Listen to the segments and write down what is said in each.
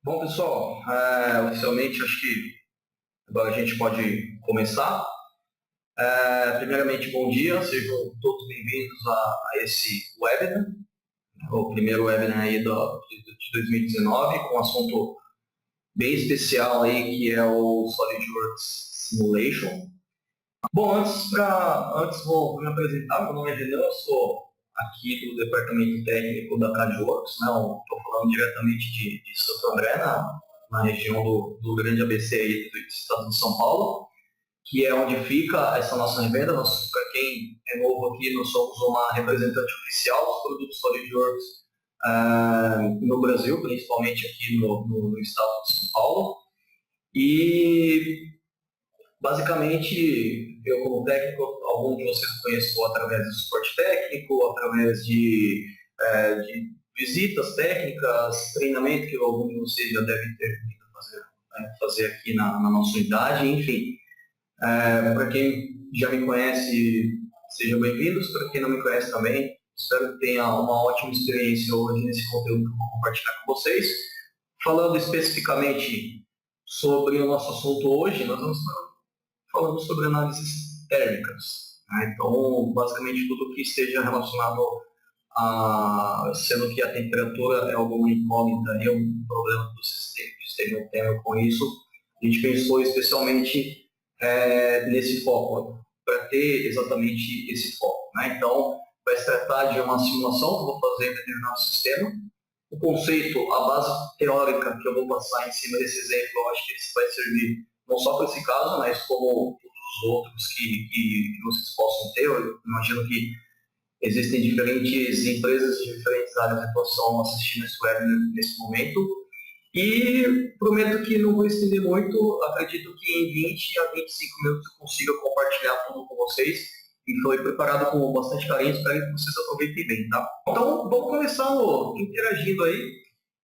Bom, pessoal, oficialmente acho que agora a gente pode começar. Primeiramente, bom dia, sejam todos bem-vindos a esse webinar, o primeiro webinar aí de 2019, com um assunto bem especial aí, que é o SolidWorks Simulation. Bom, antes vou me apresentar, meu nome é Renan, eu sou aqui do departamento técnico da CADWorks, né? Estou falando diretamente de Santo André, na região do Grande ABC aí do estado de São Paulo, que é onde fica essa nossa revenda. Para quem é novo aqui, nós somos uma representante oficial dos produtos SolidWorks no Brasil, principalmente aqui no estado de São Paulo. E basicamente, eu como técnico, algum de vocês conheceu através do suporte técnico, através de visitas técnicas, treinamento que algum de vocês já devem ter vindo fazer aqui na nossa unidade, enfim. Para quem já me conhece, sejam bem-vindos. Para quem não me conhece também, espero que tenha uma ótima experiência hoje nesse conteúdo que eu vou compartilhar com vocês. Falando especificamente sobre o nosso assunto hoje, nós vamos falando sobre análises térmicas. Né? Então, basicamente, tudo que esteja relacionado sendo que a temperatura é alguma incógnita e algum problema do sistema que esteja tendo com isso, a gente pensou especialmente nesse foco, para ter exatamente esse foco. Né? Então, vai se tratar de uma simulação que eu vou fazer em determinado sistema. O conceito, a base teórica que eu vou passar em cima desse exemplo, eu acho que isso vai servir não só para esse caso, mas como todos os outros que vocês possam ter. Eu imagino que existem diferentes empresas de diferentes áreas de atuação assistindo esse webinar nesse momento. E prometo que não vou estender muito, acredito que em 20 a 25 minutos eu consiga compartilhar tudo com vocês. E foi preparado com bastante carinho, espero que vocês aproveitem bem, tá? Então, vamos começar interagindo aí.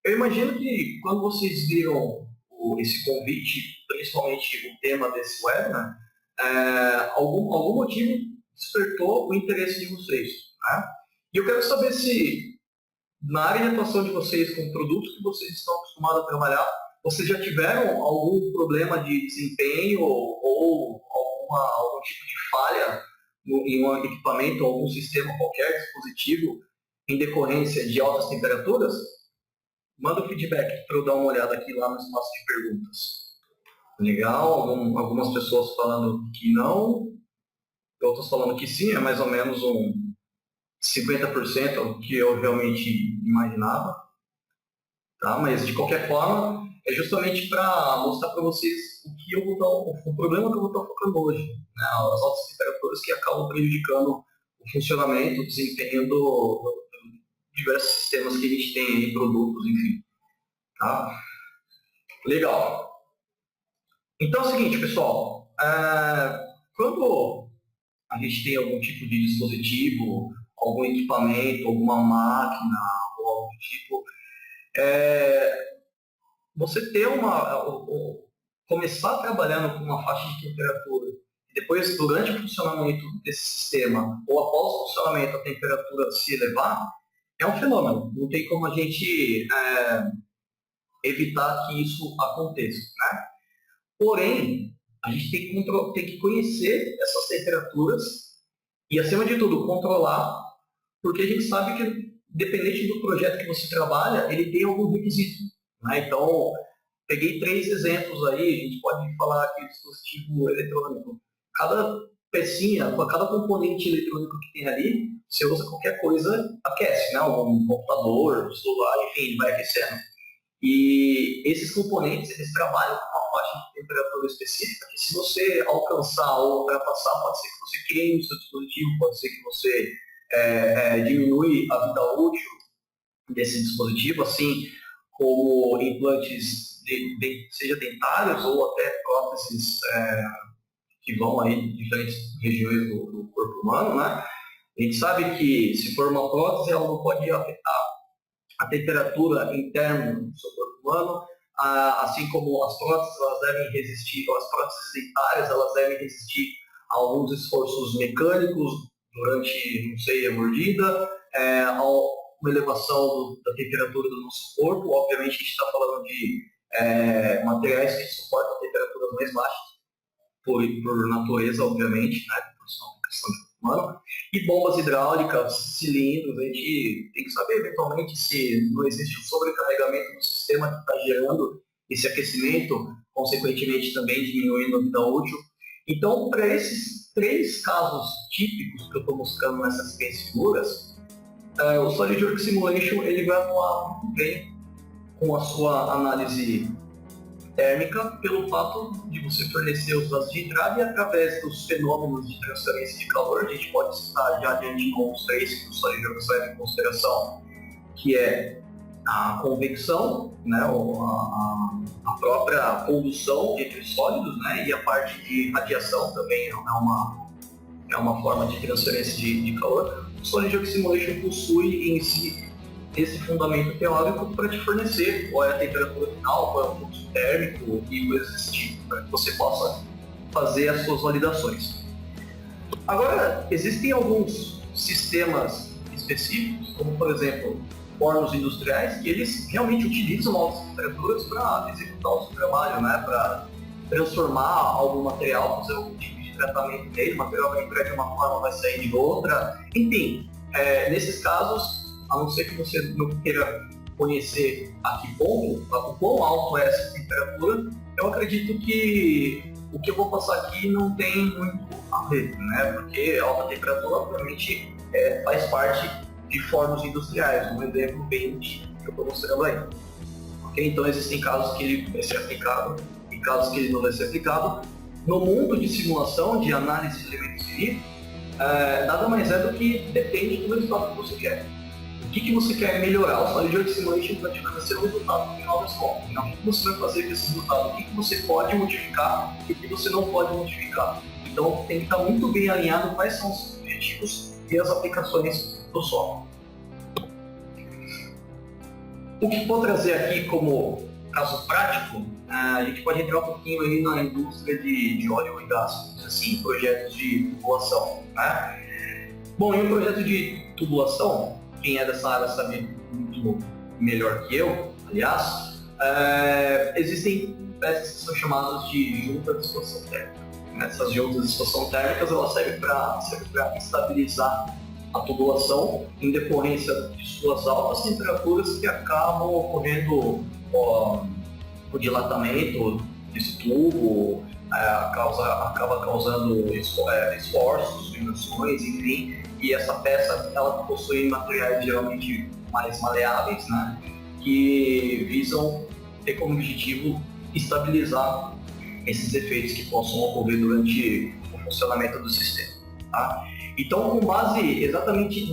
Eu imagino que quando vocês viram esse convite, principalmente o tema desse webinar, algum motivo despertou o interesse de vocês. Né? E eu quero saber se, na área de atuação de vocês, com produtos que vocês estão acostumados a trabalhar, vocês já tiveram algum problema de desempenho ou algum tipo de falha em um equipamento, algum sistema, qualquer dispositivo, em decorrência de altas temperaturas? Manda o feedback para eu dar uma olhada aqui lá no espaço de perguntas. Legal, algumas pessoas falando que não, outras falando que sim, é mais ou menos um 50% que eu realmente imaginava. Tá? Mas, de qualquer forma, é justamente para mostrar para vocês o problema que eu vou estar focando hoje. Né? As altas temperaturas que acabam prejudicando o funcionamento, o desempenho diversos sistemas que a gente tem aí, produtos, enfim. Tá? Legal. Então é o seguinte, pessoal. Quando a gente tem algum tipo de dispositivo, algum equipamento, alguma máquina, ou algo do tipo, você ter começar trabalhando com uma faixa de temperatura e depois, durante o funcionamento desse sistema, ou após o funcionamento, a temperatura se elevar, é um fenômeno. Não tem como a gente evitar que isso aconteça. Né? Porém, a gente tem que conhecer essas temperaturas e, acima de tudo, controlar, porque a gente sabe que, dependente do projeto que você trabalha, ele tem algum requisito. Né? Então, peguei 3 exemplos aí, a gente pode falar aqui de dispositivo eletrônico. Cada pecinha, cada componente eletrônico que tem ali, você usa qualquer coisa, aquece, né? Um computador, um celular, enfim, ele vai aquecendo. E esses componentes, eles trabalham com uma faixa de temperatura específica, que se você alcançar ou ultrapassar, pode ser que você queime o seu dispositivo, pode ser que você diminui a vida útil desse dispositivo, assim como implantes, seja dentários ou até próteses que vão aí em diferentes regiões do corpo humano, né? A gente sabe que se for uma prótese, ela não pode afetar a temperatura interna do seu corpo humano, assim como as próteses, elas devem resistir, as próteses dentárias, elas devem resistir a alguns esforços mecânicos durante, não sei, a mordida, uma elevação da temperatura do nosso corpo. Obviamente, a gente está falando de materiais que suportam temperaturas mais baixas, por natureza, obviamente, né, por ser uma questão de humano. E bombas hidráulicas, cilindros, a gente tem que saber eventualmente se não existe um sobrecarregamento no sistema que está gerando esse aquecimento, consequentemente também diminuindo a vida útil. Então, para esses 3 casos típicos que eu estou mostrando nessas 3 figuras, o SolidWorks Simulation ele vai atuar muito bem com a sua análise térmica, pelo fato de você fornecer os dados de entrada, e através dos fenômenos de transferência de calor, a gente pode citar já de antemão os 3 que o SolidWorks leva em consideração, que é a convecção, né, a própria condução entre os sólidos, né, e a parte de radiação também é uma forma de transferência de calor. O SolidWorks Simulation possui em si esse fundamento teórico para te fornecer qual é a temperatura final, qual é o fluxo térmico e coisas desse tipo, para que você possa fazer as suas validações. Agora, existem alguns sistemas específicos, como por exemplo, fornos industriais, que eles realmente utilizam altas temperaturas para executar o seu trabalho, né? Para transformar algum material, fazer algum tipo de tratamento dele, o material vai entrar de uma forma, vai sair de outra, enfim. Nesses casos, a não ser que você não queira conhecer a que ponto, o quão alto é essa temperatura, eu acredito que o que eu vou passar aqui não tem muito a ver, né? Porque a alta temperatura, obviamente, faz parte de fornos industriais, um exemplo bem que eu estou mostrando aí. Okay? Então, existem casos que ele vai ser aplicado e casos que ele não vai ser aplicado. No mundo de simulação, de análise de elementos finitos, nada mais é do que depende do resultado que você quer. O que você quer melhorar? O SolidWorks Simulation vai te fornecer o resultado no final das contas. Então, o que você vai fazer com esse resultado? O que você pode modificar e o que você não pode modificar? Então, tem que estar muito bem alinhado quais são os objetivos e as aplicações do software. O que vou trazer aqui como caso prático, a gente pode entrar um pouquinho aí na indústria de óleo e gás, assim, projetos de tubulação. Né? Bom, em um projeto de tubulação, quem é dessa área sabe muito melhor que eu, aliás, existem peças que são chamadas de junta de expansão térmica. Essas juntas de expansão térmicas elas servem para estabilizar a tubulação em decorrência de suas altas temperaturas que acabam ocorrendo o dilatamento desse tubo, acaba causando esforços, vibrações, enfim, e essa peça ela possui materiais geralmente mais maleáveis, né, que visam ter como objetivo estabilizar esses efeitos que possam ocorrer durante o funcionamento do sistema. Tá? Então, com base exatamente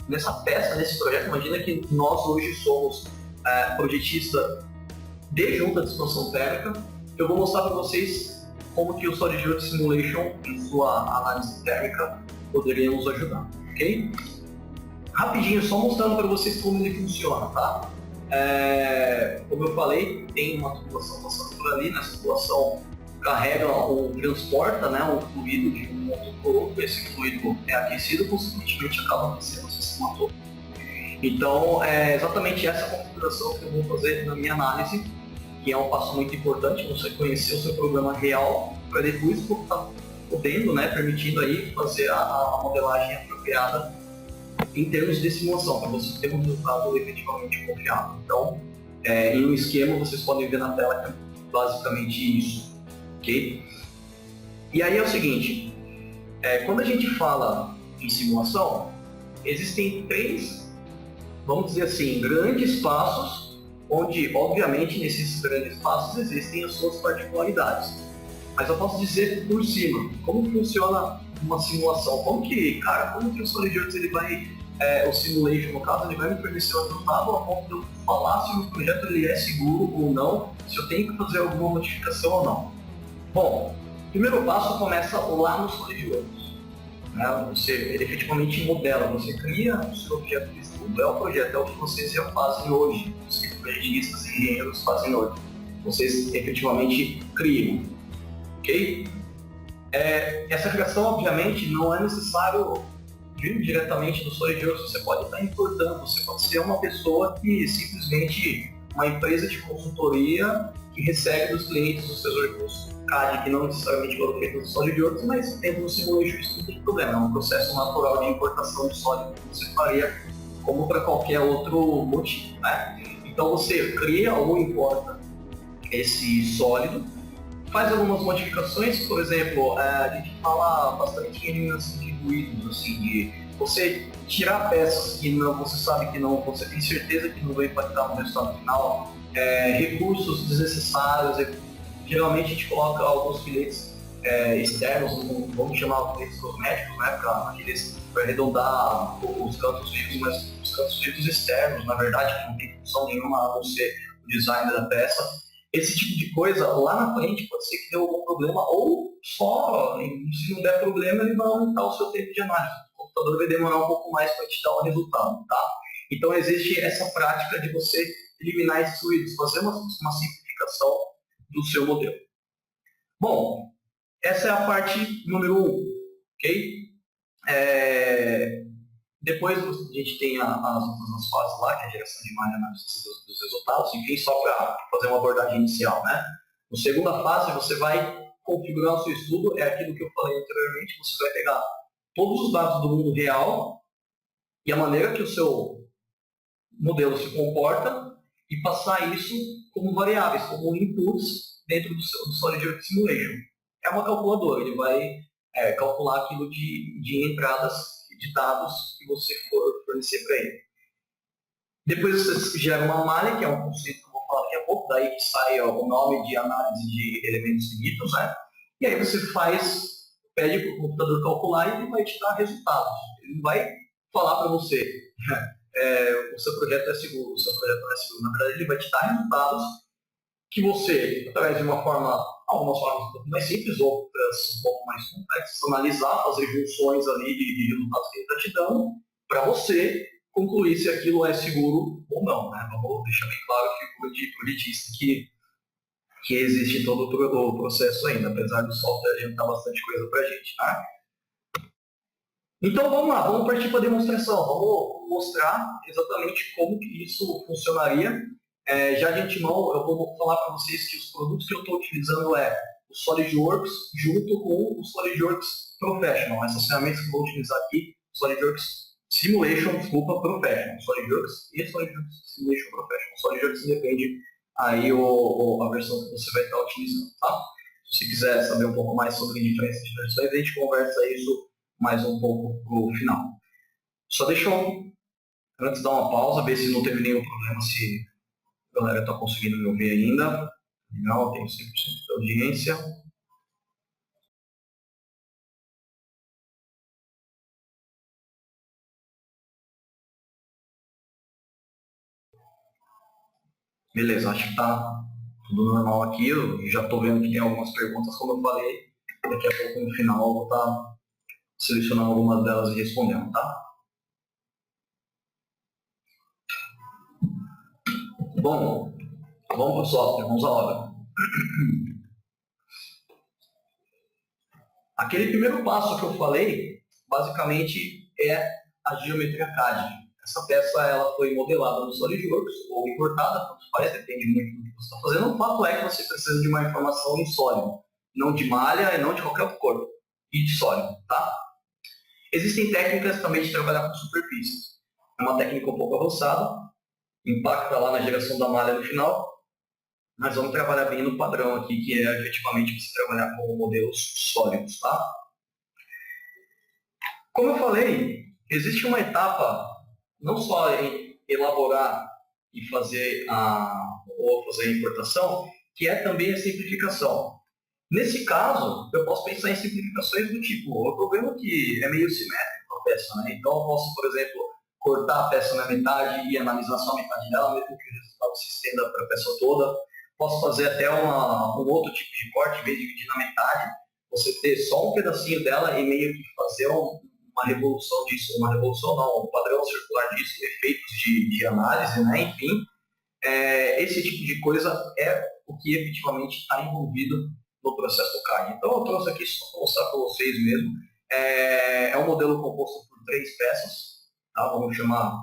nessa peça, nesse projeto, imagina que nós hoje somos projetista de junta de expansão térmica. Eu vou mostrar para vocês como que o SolidWorks Simulation, em sua análise térmica, poderia nos ajudar, ok? Rapidinho, só mostrando para vocês como ele funciona, tá? Como eu falei, tem uma tubulação passando por ali, nessa tubulação carrega ou transporta, né, um fluido de um ponto para o outro. Esse fluido é aquecido, consequentemente acaba aquecendo o sistema todo. Então, é exatamente essa configuração que eu vou fazer na minha análise, que é um passo muito importante, você conhecer o seu problema real, para depois estar podendo, né, permitindo aí fazer a modelagem apropriada em termos de simulação, para você ter um resultado efetivamente confiável. Então, em um esquema, vocês podem ver na tela que é basicamente isso, ok? E aí é o seguinte, quando a gente fala em simulação, existem 3, vamos dizer assim, grandes passos, onde, obviamente, nesses grandes passos existem as suas particularidades. Mas eu posso dizer por cima, como funciona uma simulação, como que o SolidWorks ele vai, o simulation no caso, ele vai me fornecer o resultado a ponto de eu falar se o meu projeto ele é seguro ou não, se eu tenho que fazer alguma modificação ou não. Bom, o primeiro passo começa lá no SolidWorks. Né? Ele efetivamente modela, você cria o seu objeto de estudo, o projeto, é o que vocês já fazem hoje, os projetistas e engenheiros fazem hoje. Vocês efetivamente criam, ok? Essa criação, obviamente, não é necessário vindo diretamente do SolidWorks, você pode estar importando, você pode ser uma pessoa que simplesmente, uma empresa de consultoria que recebe dos clientes os seus recursos CAD, que não necessariamente foram feitos no SolidWorks, mas dentro do Simulation isso não tem problema, é um processo natural de importação de sólido que você faria como para qualquer outro motivo, né? Então você cria ou importa esse sólido, faz algumas modificações, por exemplo, a gente fala bastante em eliminação de ruídos, assim, de você tirar peças que não, você sabe que não, você tem certeza que não vai impactar no resultado final, recursos desnecessários, geralmente a gente coloca alguns filetes externos, vamos chamar filetes cosméticos, né, para arredondar os cantos vivos, mas os cantos vivos externos, na verdade, que não tem função nenhuma a não ser o design da peça. Esse tipo de coisa, lá na frente, pode ser que dê algum problema, ou só, se não der problema, ele vai aumentar o seu tempo de análise. O computador vai demorar um pouco mais para te dar o resultado, tá? Então, existe essa prática de você eliminar esses ruídos, fazer uma simplificação do seu modelo. Bom, essa é a parte número 1, ok? Depois a gente tem as outras fases lá, que é a geração de imagem e análise dos resultados, enfim, só para fazer uma abordagem inicial, né? Na segunda fase, você vai configurar o seu estudo, é aquilo que eu falei anteriormente, você vai pegar todos os dados do mundo real e a maneira que o seu modelo se comporta e passar isso como variáveis, como inputs dentro do SolidWorks Simulation. É uma calculadora, ele vai calcular aquilo de entradas de dados que você for fornecer para ele. Depois você gera uma malha, que é um conceito que eu vou falar daqui a pouco, daí que sai o nome de análise de elementos finitos, né? E aí você pede para o computador calcular e ele vai te dar resultados. Ele não vai falar para você, o seu projeto é seguro, o seu projeto não é seguro. Na verdade, ele vai te dar resultados que você, através de algumas formas um pouco mais simples, outras um pouco mais complexas, analisar, fazer junções ali de resultados que ele está te dando, para você concluir se aquilo é seguro ou não, né? Vamos deixar bem claro que, como eu disse, que existe todo o processo ainda, apesar do software adiantar bastante coisa para a gente, tá? Então vamos lá, vamos partir para a demonstração, vamos mostrar exatamente como que isso funcionaria. Já de antemão, eu vou falar para vocês que os produtos que eu estou utilizando o SolidWorks junto com o SolidWorks Professional. Essas ferramentas que eu vou utilizar aqui, SolidWorks Simulation, Professional. SolidWorks e SolidWorks Simulation Professional. SolidWorks depende aí a versão que você vai estar utilizando, tá? Se você quiser saber um pouco mais sobre a diferença de versões, a gente conversa isso mais um pouco pro final. Só deixa eu, antes, dar uma pausa, ver se não teve nenhum problema, se a galera está conseguindo me ouvir ainda. Legal, tenho 100% da audiência. Beleza, acho que está tudo normal aqui. Eu já estou vendo que tem algumas perguntas, como eu falei. Daqui a pouco, no final, eu vou estar selecionando algumas delas e respondendo, tá? Bom, vamos para o software, vamos à obra. Aquele primeiro passo que eu falei, basicamente, é a geometria CAD. Essa peça ela foi modelada no SolidWorks ou importada, tanto faz, depende muito do que você está fazendo. O fato é que você precisa de uma informação em sólido, não de malha e não de qualquer cor, e de sólido, tá? Existem técnicas também de trabalhar com superfícies. É uma técnica um pouco avançada, impacta lá na geração da malha no final, mas vamos trabalhar bem no padrão aqui, que é efetivamente você trabalhar com modelos sólidos, tá? Como eu falei, existe uma etapa não só em elaborar e fazer a importação, que é também a simplificação. Nesse caso, eu posso pensar em simplificações do tipo, o problema é que é meio simétrico a peça, né? Então eu posso, por exemplo, cortar a peça na metade e analisar só a metade dela, mesmo que o resultado se estenda para a peça toda. Posso fazer até um outro tipo de corte, em vez de dividir na metade, você ter só um pedacinho dela e meio que fazer uma revolução disso, uma revolução não, um padrão circular disso, efeitos de análise, né? Enfim, esse tipo de coisa é o que efetivamente está envolvido no processo do CAD. Então eu trouxe aqui só para mostrar para vocês mesmo. É um modelo composto por 3 peças, tá? Vamos chamar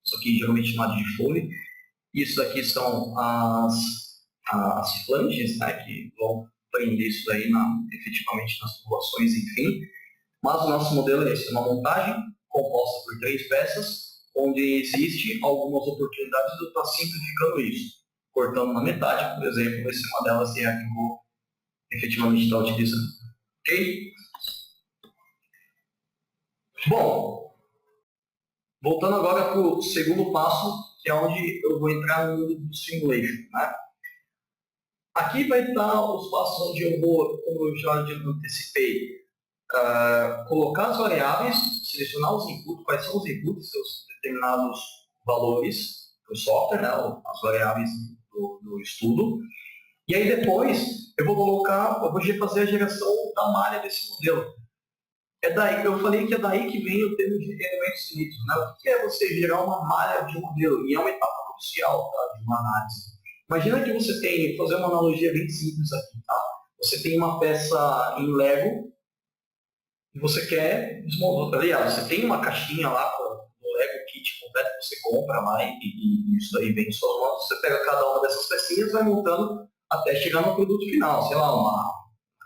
isso aqui geralmente chamado de folha. Isso daqui são as flanges, né, que vão prender isso daí efetivamente nas tubulações, enfim. Mas o nosso modelo é esse, uma montagem composta por 3 peças, onde existe algumas oportunidades de eu estar simplificando isso, cortando na metade, por exemplo, essa é uma delas é a que eu vou efetivamente estar utilizando. Ok? Bom, voltando agora para o segundo passo, que é onde eu vou entrar no mundo do simulation, né? Aqui vai estar os passos onde eu vou, como eu já antecipei, colocar as variáveis, selecionar os inputs, quais são os inputs, seus determinados valores do software, né, as variáveis do estudo. E aí depois eu vou fazer a geração da malha desse modelo. Eu falei que é daí que vem o termo de elementos finitos. Né? O que é você gerar uma malha de um modelo? E é uma etapa crucial, tá, de uma análise. Imagina que você tem, vou fazer uma analogia bem simples aqui, tá? Você tem uma peça em Lego e você quer desmontar. Aliás, você tem uma caixinha lá com o Lego Kit completo que você compra lá e isso aí vem em suas mãos. Você pega cada uma dessas pecinhas e vai montando até chegar no produto final. Sei lá, uma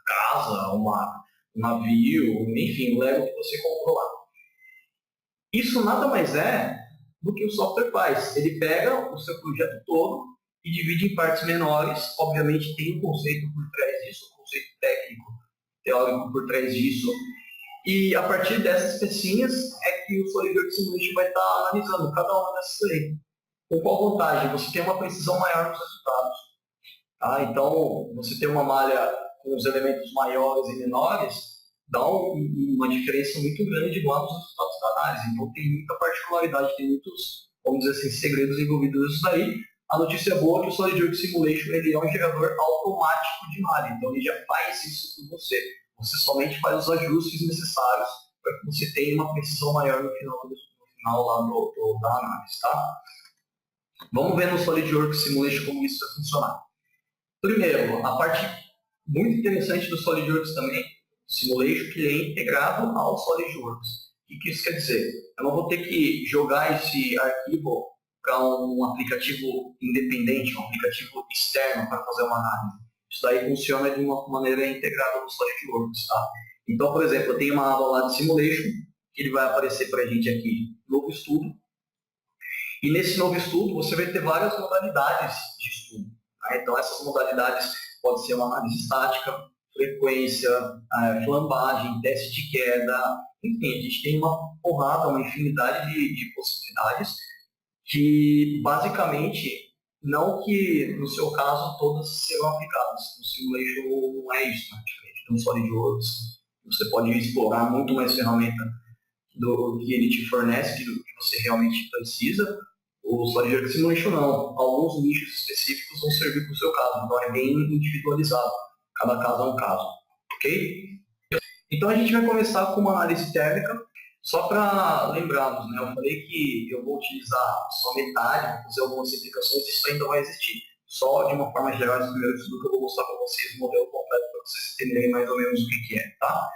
casa, um navio, enfim, o Lego que você comprou lá. Isso nada mais é do que o software faz. Ele pega o seu projeto todo e divide em partes menores. Obviamente tem um conceito por trás disso, um conceito técnico, teórico por trás disso. E a partir dessas pecinhas é que o SolidWorks Simulation vai estar analisando cada uma dessas aí. Com qual vantagem? Você tem uma precisão maior nos resultados. Tá? Então, você tem uma malha com os elementos maiores e menores, dá uma diferença muito grande lá nos resultados da análise. Então, tem muita particularidade, tem muitos, vamos dizer assim, segredos envolvidos nisso daí. A notícia boa é que o SolidWorks Simulation ele é um gerador automático de malha, então ele já faz isso por você. Você somente faz os ajustes necessários para que você tenha uma precisão maior no final lá da análise. Tá? Vamos ver no SolidWorks Simulation como isso vai funcionar. Primeiro, a parte muito interessante do SolidWorks também, Simulation, que é integrado ao SolidWorks. O que isso quer dizer? Eu não vou ter que jogar esse arquivo para um aplicativo independente, um aplicativo externo para fazer uma análise. Isso daí funciona de uma maneira integrada no SolidWorks. Tá? Então, por exemplo, eu tenho uma aba lá de Simulation, que ele vai aparecer para a gente aqui, novo estudo. E nesse novo estudo, você vai ter várias modalidades de estudo. Tá? Então, essas modalidades podem ser uma análise estática, frequência, flambagem, teste de queda. Enfim, a gente tem uma porrada, uma infinidade de possibilidades que, basicamente, não que, no seu caso, todas serão aplicadas. No Simulation não é isso, né? Diferente do SolidWorks. Você pode explorar muito mais ferramenta do que ele te fornece, do que você realmente precisa. O SolidWorks Simulation não. Alguns nichos específicos vão servir para o seu caso, então é bem individualizado. Cada caso é um caso, ok? Então a gente vai começar com uma análise térmica, só para lembrarmos, né? Eu falei que eu vou utilizar só metade, vou fazer algumas simplificações, isso ainda vai existir. Só de uma forma geral, esse primeiro estudo que eu vou mostrar para vocês o modelo completo, para vocês entenderem mais ou menos o que é, tá?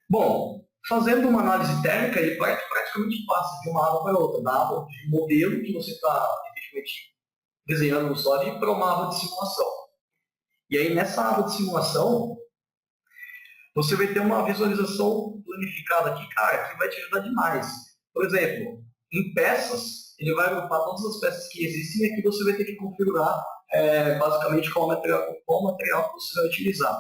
Bom, fazendo uma análise térmica, ele praticamente passa de uma aba para outra, da aba de modelo que você está efetivamente desenhando no SOLID para uma aba de simulação. E aí, nessa aba de simulação, você vai ter uma visualização planificada aqui, cara, que vai te ajudar demais. Por exemplo, em peças, ele vai agrupar todas as peças que existem e aqui você vai ter que configurar basicamente qual material que você vai utilizar.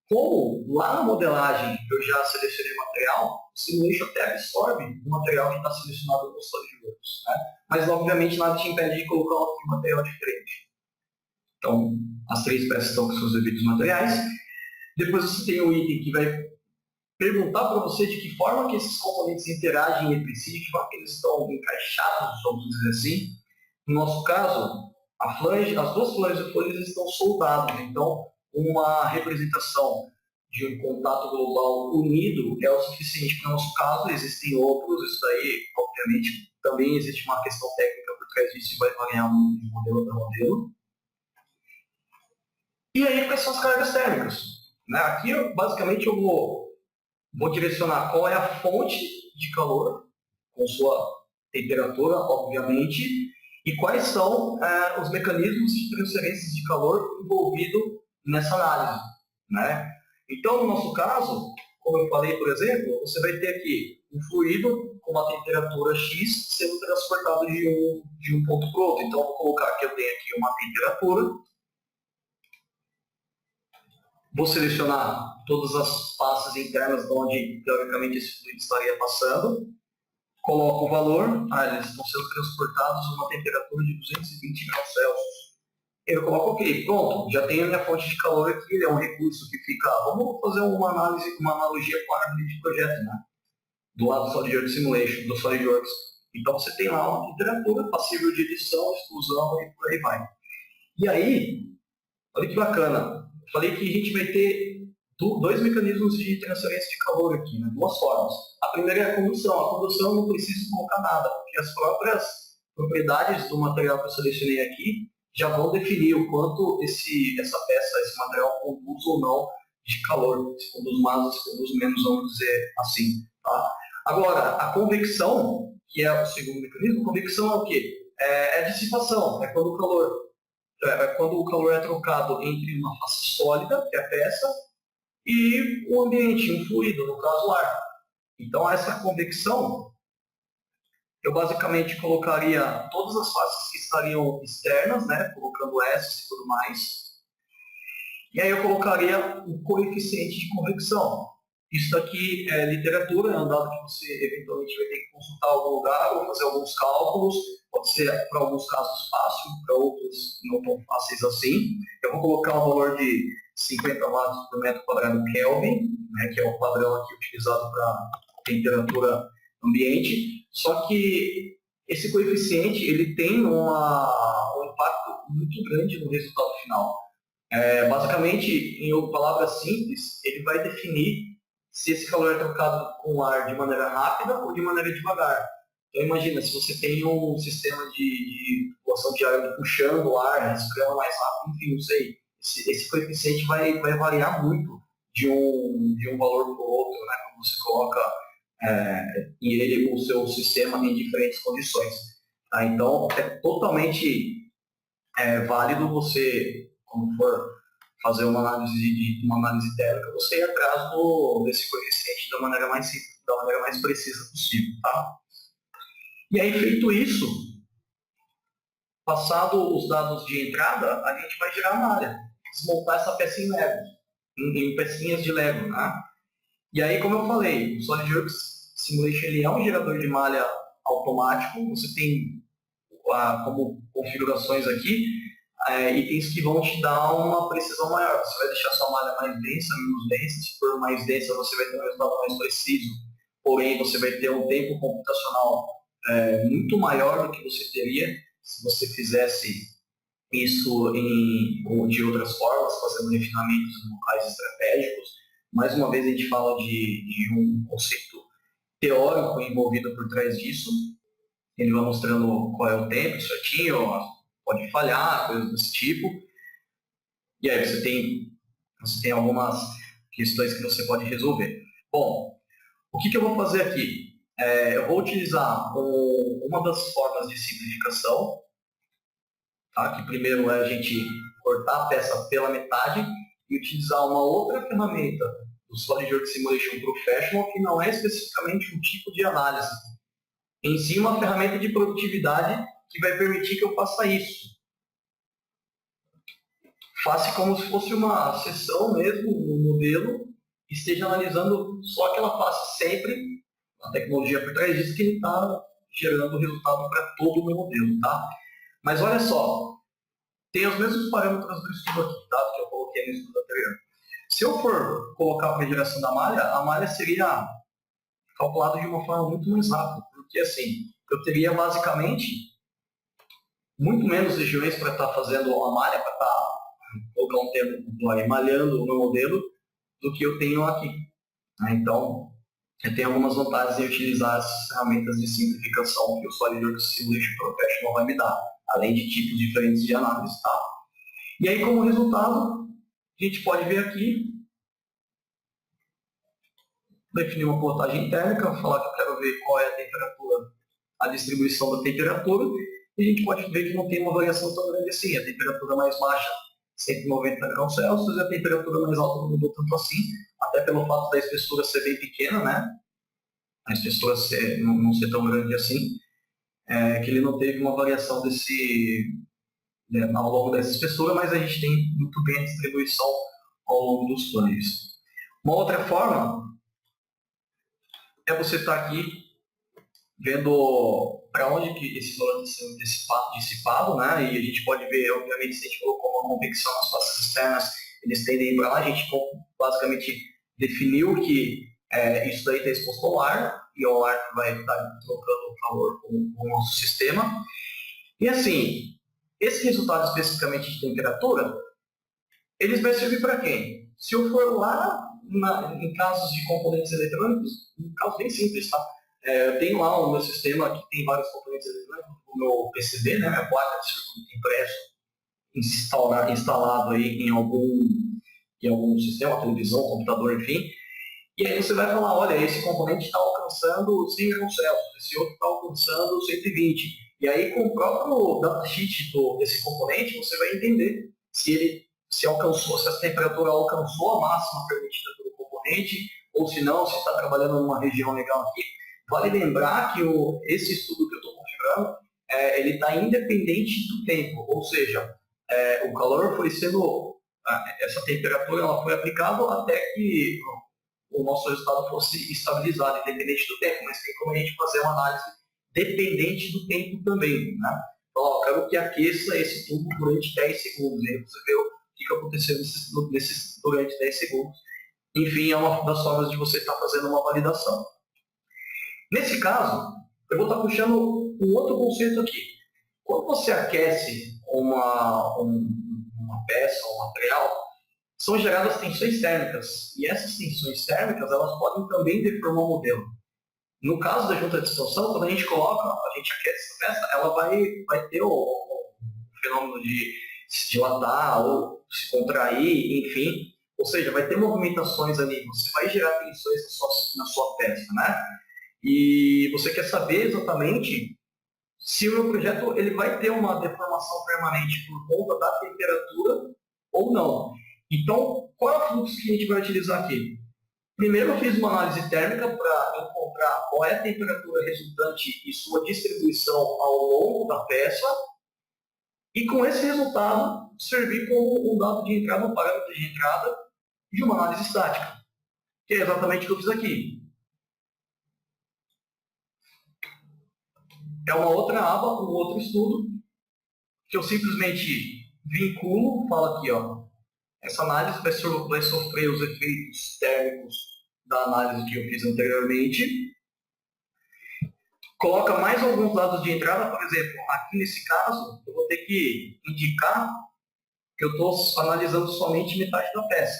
Como lá na modelagem eu já selecionei o material, o Simulation até absorve o material que está selecionado no SolidWorks. Né? Mas, obviamente, nada te impede de colocar um material diferente. Então, as 3 peças estão com seus devidos materiais. Depois você tem o item que vai perguntar para você de que forma que esses componentes interagem entre si, de que forma que eles estão encaixados, vamos dizer assim. No nosso caso, as 2 flanges e folhas estão soldadas, então uma representação de um contato global unido é o suficiente para o nosso caso. Existem outros, isso daí, obviamente, também existe uma questão técnica por trás disso e vai variar muito de modelo para modelo. E aí, quais são as cargas térmicas? Aqui, basicamente, eu vou Vou direcionar qual é a fonte de calor, com sua temperatura, obviamente, e quais são os mecanismos de transferência de calor envolvidos nessa análise, né? Então, no nosso caso, como eu falei, por exemplo, você vai ter aqui um fluido com uma temperatura X sendo transportado de um ponto para o outro. Então, vou colocar que eu tenho aqui uma temperatura, vou selecionar todas as passes internas de onde, teoricamente, esse fluido estaria passando, coloco o valor, eles estão sendo transportados a uma temperatura de 220 graus Celsius. Eu coloco OK, pronto, já tenho a minha fonte de calor aqui, é um recurso que fica, vamos fazer uma análise, uma analogia com a árvore de projeto, né? Do lado do SolidWorks Simulation, do SolidWorks. Então você tem lá uma temperatura passível de edição, exclusão e por aí vai. E aí, olha que bacana, eu falei que a gente vai ter dois mecanismos de transferência de calor aqui, né? Duas formas. A primeira é a condução. A condução eu não preciso colocar nada, porque as próprias propriedades do material que eu selecionei aqui já vão definir o quanto essa peça, esse material conduz ou não de calor, se conduz mais ou se conduz menos, vamos dizer assim. Tá? Agora, a convecção, que é o segundo mecanismo, convecção é o quê? É a dissipação, é quando o calor é trocado entre uma face sólida, que é a peça, e o ambiente, um fluido, no caso o ar. Então, essa convecção, eu basicamente colocaria todas as faces que estariam externas, né, colocando essas e tudo mais. E aí eu colocaria o coeficiente de convecção. Isso daqui é literatura, é um dado que você eventualmente vai ter que consultar em algum lugar ou fazer alguns cálculos. Pode ser, para alguns casos, fácil, para outros não tão fáceis assim. Eu vou colocar um valor de 50 watts por metro quadrado Kelvin, né, que é o padrão aqui utilizado para temperatura ambiente. Só que esse coeficiente ele tem um impacto muito grande no resultado final. Basicamente, em palavras simples, ele vai definir se esse calor é trocado com o ar de maneira rápida ou de maneira devagar. Então imagina, se você tem um sistema de doação de ar puxando o ar, respirando mais rápido, enfim, não sei, esse coeficiente vai variar muito de um valor para o outro, né? Quando você coloca ele com o seu sistema em diferentes condições. Tá? Então é totalmente válido você, quando for fazer uma análise térmica, você ir atrás desse coeficiente da maneira mais simples, da maneira mais precisa possível. Tá? E aí, feito isso, passado os dados de entrada, a gente vai gerar a malha, desmontar essa peça em Lego, em pecinhas de Lego. Né? E aí, como eu falei, o SolidWorks Simulation ele é um gerador de malha automático, você tem como configurações aqui, itens que vão te dar uma precisão maior. Você vai deixar sua malha mais densa, menos densa. Se for mais densa, você vai ter um resultado mais preciso. Porém, você vai ter um tempo computacional muito maior do que você teria se você fizesse isso de outras formas, fazendo refinamentos em locais estratégicos. Mais uma vez, a gente fala de um conceito teórico envolvido por trás disso. Ele vai mostrando qual é o tempo certinho, pode falhar, coisas desse tipo. E aí você tem algumas questões que você pode resolver. Bom, o que eu vou fazer aqui? Eu vou utilizar uma das formas de simplificação, tá? Que primeiro é a gente cortar a peça pela metade e utilizar uma outra ferramenta do SolidWorks Simulation Professional, que não é especificamente um tipo de análise. Em si, uma ferramenta de produtividade que vai permitir que eu faça isso. Faça como se fosse uma sessão mesmo, no modelo, e esteja analisando só aquela face sempre, a tecnologia por trás disso, que ele está gerando resultado para todo o meu modelo. Tá? Mas olha só, tem os mesmos parâmetros do estudo aqui, tá? Que eu coloquei no estudo anterior. Se eu for colocar para a geração da malha, a malha seria calculada de uma forma muito mais rápida, porque assim, eu teria basicamente muito menos regiões para estar fazendo uma malha, para estar, colocar um termo popular, malhando o meu modelo, do que eu tenho aqui. Então, eu tenho algumas vantagens em utilizar as ferramentas de simplificação que o SolidWorks Simulation Professional vai me dar, além de tipos diferentes de análise. Tá? E aí, como resultado, a gente pode ver aqui definir uma plotagem térmica, falar que eu quero ver qual é a temperatura, a distribuição da temperatura, e a gente pode ver que não tem uma variação tão grande assim. A temperatura mais baixa, 190 graus Celsius, e a temperatura mais alta não mudou tanto assim, até pelo fato da espessura ser bem pequena, né? A espessura não ser tão grande assim, que ele não teve uma variação ao longo dessa espessura, mas a gente tem muito bem a distribuição ao longo dos flanges. Uma outra forma é você estar aqui vendo para onde que esse valor está sendo dissipado, né? E a gente pode ver, obviamente, se a gente colocou uma convecção nas faces externas, eles tendem para lá. A gente basicamente definiu que isso daí está exposto ao ar, e o ar vai estar trocando calor com o nosso sistema. E assim, esse resultado especificamente de temperatura, eles vai servir para quem? Se eu for lá em casos de componentes eletrônicos, um caso bem simples, tá? Eu tenho lá o meu sistema que tem vários componentes eletrônicos, o meu PCB, né, minha placa de circuito impresso, instalado aí em algum sistema, televisão, computador, enfim. E aí você vai falar, olha, esse componente está alcançando 100 graus Celsius, esse outro está alcançando 120. E aí, com o próprio datasheet desse componente, você vai entender se a temperatura alcançou a máxima permitida pelo componente, ou se não, se está trabalhando numa região legal aqui. Vale lembrar que esse estudo que eu estou configurando, ele está independente do tempo, ou seja, o calor foi sendo, essa temperatura ela foi aplicada até que o nosso resultado fosse estabilizado, independente do tempo, mas tem como a gente fazer uma análise dependente do tempo também, né? Então, eu quero que aqueça esse tubo durante 10 segundos, e aí você vê o que aconteceu durante 10 segundos. Enfim, é uma das formas de você estar fazendo uma validação. Nesse caso, eu vou estar puxando um outro conceito aqui. Quando você aquece uma peça, um material, são geradas tensões térmicas. E essas tensões térmicas, elas podem também deformar o modelo. No caso da junta de expansão, quando a gente aquece essa peça, ela vai ter o fenômeno de se dilatar ou se contrair, enfim. Ou seja, vai ter movimentações ali. Você vai gerar tensões na sua peça, né? E você quer saber exatamente se o meu projeto ele vai ter uma deformação permanente por conta da temperatura ou não. Então, qual é o fluxo que a gente vai utilizar aqui? Primeiro, eu fiz uma análise térmica para encontrar qual é a temperatura resultante e sua distribuição ao longo da peça. E com esse resultado, servir como um dado de entrada, um parâmetro de entrada de uma análise estática, que é exatamente o que eu fiz aqui. É uma outra aba, um outro estudo, que eu simplesmente vinculo, falo aqui, ó, essa análise vai sofrer os efeitos térmicos da análise que eu fiz anteriormente. Coloca mais alguns dados de entrada, por exemplo, aqui nesse caso, eu vou ter que indicar que eu estou analisando somente metade da peça.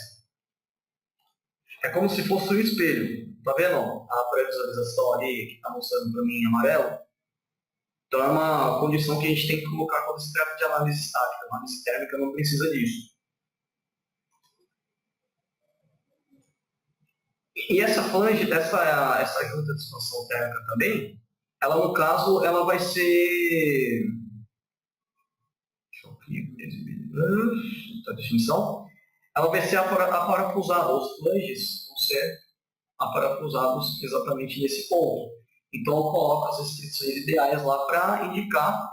É como se fosse um espelho. Tá vendo a pré-visualização ali que está mostrando para mim em amarelo? Então é uma condição que a gente tem que colocar quando se trata de análise estática. A análise térmica não precisa disso. E essa flange, essa junta de expansão térmica também, ela no caso, ela vai ser... Deixa eu aqui, a definição. Ela vai ser aparafusada, os flanges vão ser aparafusados exatamente nesse ponto. Então eu coloco as restrições ideais lá para indicar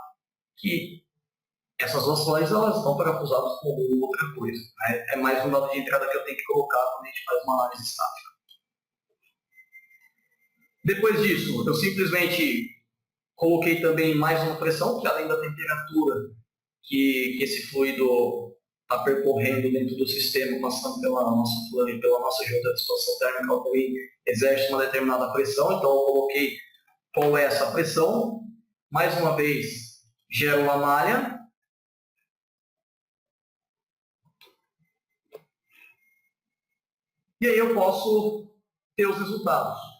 que essas duas flanges elas estão parafusadas com outra coisa. Né? É mais um dado de entrada que eu tenho que colocar quando a gente faz uma análise estática. Depois disso, eu simplesmente coloquei também mais uma pressão, que além da temperatura que esse fluido está percorrendo dentro do sistema, passando pela nossa flange, pela nossa junta de expansão térmica, ela também exerce uma determinada pressão. Então eu coloquei qual é essa pressão. Mais uma vez, gero uma malha. E aí eu posso ter os resultados.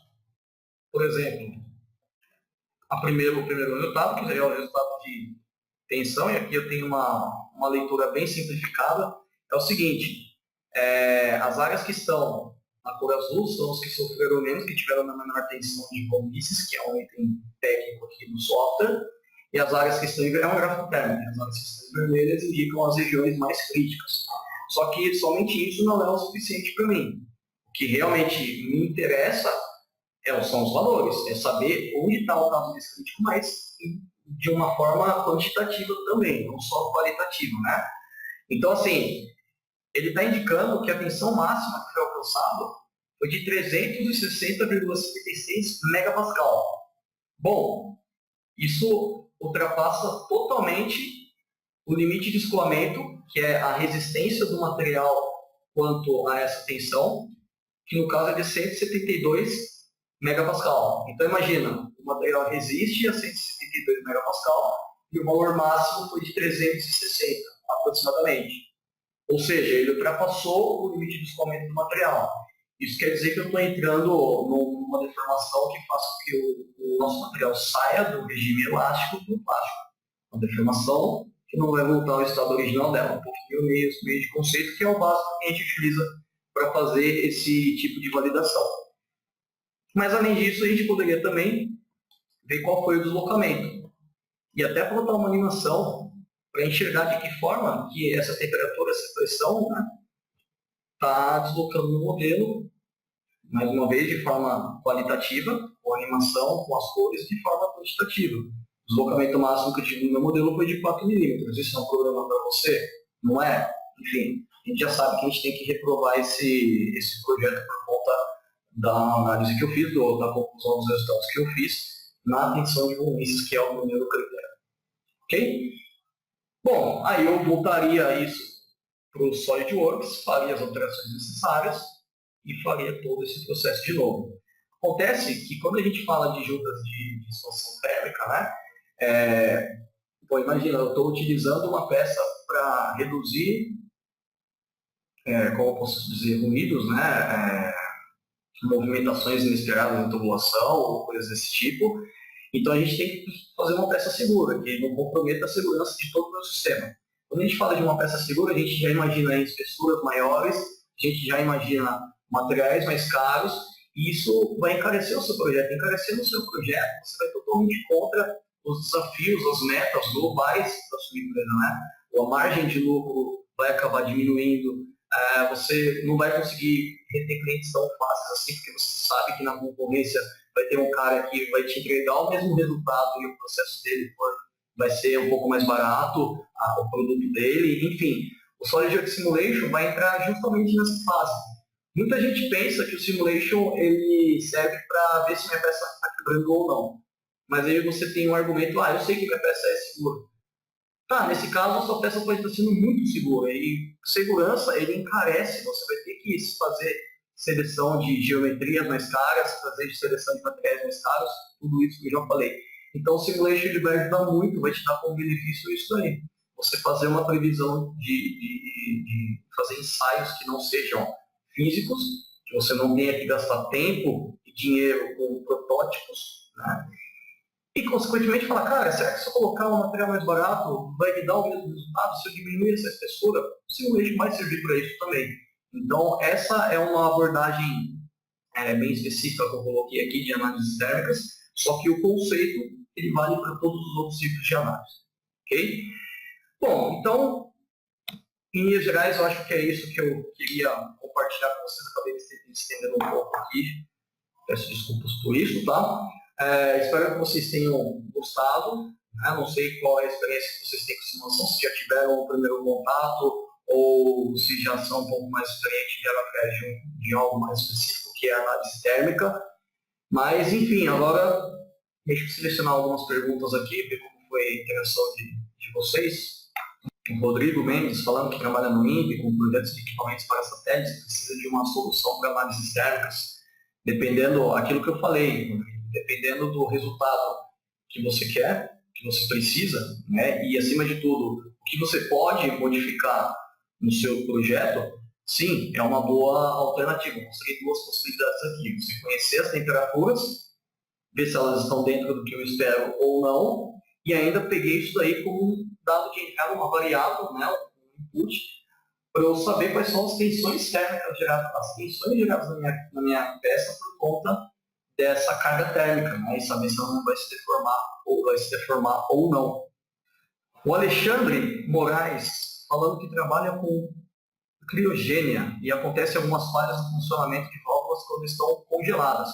Por exemplo, o primeiro resultado, que é o resultado de tensão, e aqui eu tenho uma leitura bem simplificada, é o seguinte, as áreas que estão a cor azul são os que sofreram menos, que tiveram uma menor tensão de comícios, que é um item técnico aqui do software, e as áreas que estão em vermelho, é um gráfico térmico, as áreas que estão em vermelhas indicam as regiões mais críticas. Só que somente isso não é o suficiente para mim. O que realmente me interessa são os valores, é saber onde está o caso desse crítico, mas de uma forma quantitativa também, não só qualitativa, né? Então, assim, ele está indicando que a tensão máxima que foi alcançada foi de 360,56 megapascal. Bom, isso ultrapassa totalmente o limite de escoamento, que é a resistência do material quanto a essa tensão, que no caso é de 172 megapascal. Então imagina, o material resiste a 172 megapascal e o valor máximo foi de 360 aproximadamente. Ou seja, ele ultrapassou o limite de escoamento do material. Isso quer dizer que eu estou entrando numa deformação que faça com que o nosso material saia do regime elástico para o plástico. Uma deformação que não vai voltar ao estado original dela. Um pouquinho meio de conceito, que é o básico que a gente utiliza para fazer esse tipo de validação. Mas, além disso, a gente poderia também ver qual foi o deslocamento. E até botar uma animação para enxergar de que forma que essa temperatura, essa pressão, está deslocando no modelo, mais uma vez, de forma qualitativa, com animação, com as cores, de forma quantitativa. O deslocamento máximo que eu tive no meu modelo foi de 4 milímetros. Isso é um problema para você? Não é? Enfim, a gente já sabe que a gente tem que reprovar esse projeto por conta da análise que eu fiz, da conclusão dos resultados que eu fiz, na tensão de volumes, que é o primeiro critério. Ok? Bom, aí eu voltaria isso para o SolidWorks, faria as alterações necessárias e faria todo esse processo de novo. Acontece que quando a gente fala de juntas de expansão térmica, né? Imagina, eu estou utilizando uma peça para reduzir, como eu posso dizer, ruídos, né? Movimentações inesperadas em tubulação ou coisas desse tipo. Então a gente tem que fazer uma peça segura, que não comprometa a segurança de todo o meu sistema. Quando a gente fala de uma peça segura, a gente já imagina espessuras maiores, a gente já imagina materiais mais caros, e isso vai encarecer o seu projeto. Encarecendo o seu projeto, você vai totalmente contra os desafios, as metas globais da sua empresa, né? A margem de lucro vai acabar diminuindo, você não vai conseguir reter clientes tão fáceis assim, porque você sabe que na concorrência vai ter um cara que vai te entregar o mesmo resultado e o processo dele vai ser um pouco mais barato, o produto dele, enfim. O SolidWorks Simulation vai entrar justamente nessa fase. Muita gente pensa que o Simulation ele serve para ver se minha peça está quebrando ou não. Mas aí você tem um argumento, eu sei que minha peça é segura. Tá, nesse caso a sua peça pode estar sendo muito segura. E segurança, ele encarece, você vai ter que fazer seleção de geometrias mais caras, fazer seleção de materiais mais caros, tudo isso que eu já falei. Então o Simulation ele vai ajudar muito, vai te dar como benefício isso aí. Você fazer uma previsão de fazer ensaios que não sejam físicos, que você não tenha que gastar tempo e dinheiro com protótipos, né? E, consequentemente, falar, cara, será que se eu colocar um material mais barato vai me dar o mesmo resultado? Se eu diminuir essa espessura, o Simulation vai servir para isso também. Então, essa é uma abordagem bem específica que eu coloquei aqui de análises térmicas, só que o conceito ele vale para todos os outros tipos de análise. Ok? Bom, então, em linhas gerais, eu acho que é isso que eu queria compartilhar com vocês. Acabei me estendendo um pouco aqui. Peço desculpas por isso, tá? Espero que vocês tenham gostado. Né? Não sei qual é a experiência que vocês têm com simulação, se já tiveram o primeiro contato ou se já são um pouco mais experientes e vieram atrás de algo mais específico que é a análise térmica. Mas, enfim, agora deixa eu selecionar algumas perguntas aqui, ver como foi a interação de vocês. O Rodrigo Mendes falando que trabalha no INPE com projetos de equipamentos para satélites, precisa de uma solução para análises térmicas, dependendo aquilo que eu falei, dependendo do resultado que você quer, que você precisa, né? E acima de tudo, o que você pode modificar no seu projeto, sim, é uma boa alternativa. Eu mostrei duas possibilidades aqui. Você conhecer as temperaturas, ver se elas estão dentro do que eu espero ou não, e ainda peguei isso daí como um dado de entrada, uma variável, né, um input, para eu saber quais são as tensões térmicas geradas, as tensões geradas na minha peça por conta dessa carga térmica, né? E saber se ela não vai se deformar ou não. O Alexandre Moraes, falando que trabalha com criogênia e acontece algumas falhas no funcionamento de válvulas quando estão congeladas.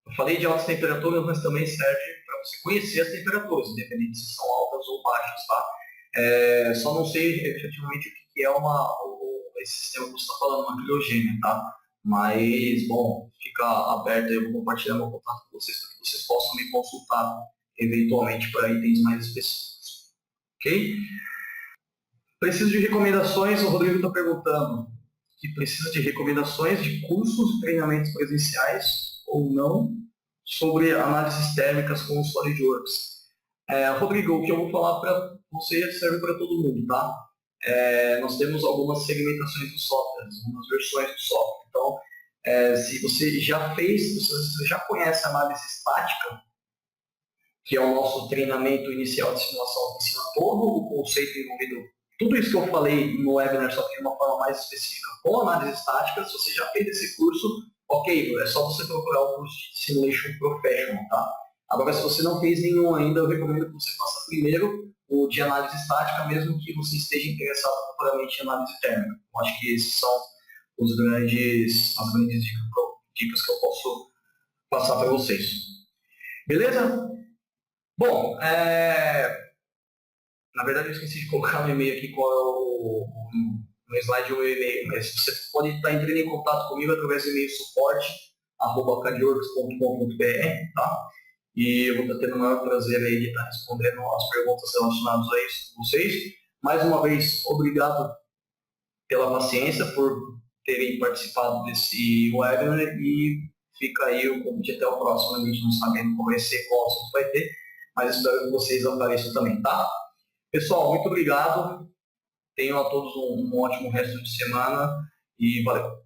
Eu falei de altas temperaturas, mas também serve para você conhecer as temperaturas, independente se são altas ou baixas, tá? Só não sei efetivamente o que é esse sistema que você está falando, uma criogênia, tá? Mas, bom, fica aberto, eu vou compartilhar meu contato com vocês para que vocês possam me consultar eventualmente para itens mais específicos. Ok? Preciso de recomendações, o Rodrigo está perguntando que precisa de recomendações de cursos e treinamentos presenciais ou não sobre análises térmicas com o SolidWorks. Rodrigo, o que eu vou falar para você serve para todo mundo, tá? Nós temos algumas segmentações do software, algumas versões do software. Então, se você já conhece a análise estática, que é o nosso treinamento inicial de simulação, que ensina todo o conceito envolvido, tudo isso que eu falei no webinar, só que de uma forma mais específica, com análise estática. Se você já fez esse curso, ok, é só você procurar o curso de Simulation Professional, tá? Agora, se você não fez nenhum ainda, eu recomendo que você faça primeiro o de análise estática, mesmo que você esteja interessado futuramente em análise térmica. Eu acho que esses são as grandes dicas que eu posso passar para vocês. Beleza? Bom, na verdade eu esqueci de colocar no e-mail aqui qual é no slide o meu e-mail, mas você pode estar entrando em contato comigo através do e-mail suporte@cadworks.com.br, tá? E eu vou estar tendo o maior prazer aí de estar respondendo as perguntas relacionadas a isso com vocês. Mais uma vez, obrigado pela paciência, por terem participado desse webinar, e fica aí o convite até o próximo. A gente não sabe como vai ser, qual assunto vai ter, mas espero que vocês apareçam também, tá? Pessoal, muito obrigado. Tenham a todos um ótimo resto de semana e valeu!